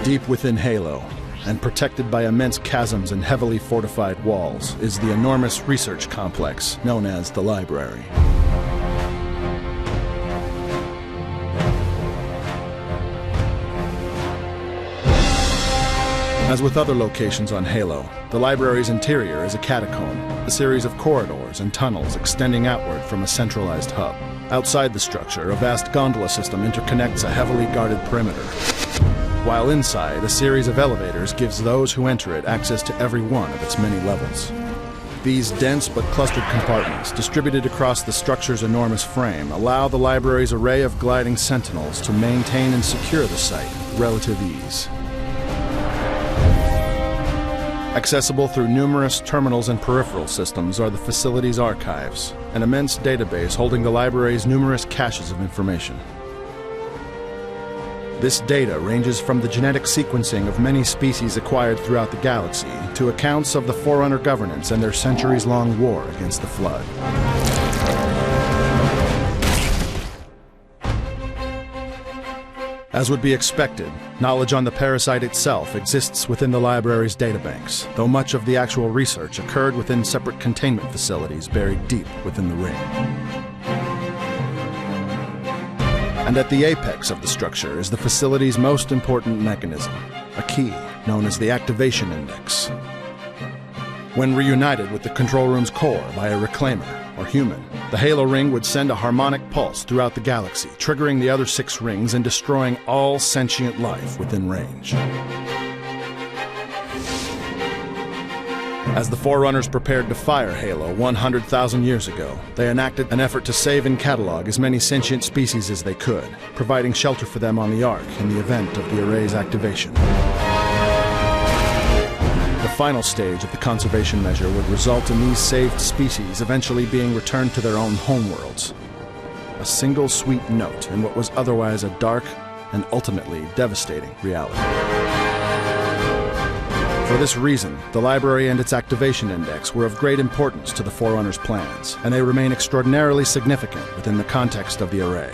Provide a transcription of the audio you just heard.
Deep within Halo, and protected by immense chasms and heavily fortified walls, is the enormous research complex known as the library. As with other locations on Halo, the library's interior is a catacomb, a series of corridors and tunnels extending outward from a centralized hub. Outside the structure, a vast gondola system interconnects a heavily guarded perimeter, while inside, a series of elevators gives those who enter it access to every one of its many levels. These dense but clustered compartments, distributed across the structure's enormous frame, allow the library's array of gliding sentinels to maintain and secure the site with relative ease. Accessible through numerous terminals and peripheral systems are the facility's archives, an immense database holding the library's numerous caches of information. This data ranges from the genetic sequencing of many species acquired throughout the galaxy to accounts of the Forerunner governance and their centuries-long war against the Flood. As would be expected, knowledge on the parasite itself exists within the library's databanks, though much of the actual research occurred within separate containment facilities buried deep within the ring. And at the apex of the structure is the facility's most important mechanism, a key known as the activation index. When reunited with the control room's core by a reclaimer or human, the Halo ring would send a harmonic pulse throughout the galaxy, triggering the other 6 rings and destroying all sentient life within range. As the Forerunners prepared to fire Halo 100,000 years ago, they enacted an effort to save and catalog as many sentient species as they could, providing shelter for them on the Ark in the event of the array's activation. The final stage of the conservation measure would result in these saved species eventually being returned to their own homeworlds. A single sweet note in what was otherwise a dark and ultimately devastating reality. For this reason, the library and its activation index were of great importance to the Forerunners' plans, and they remain extraordinarily significant within the context of the array.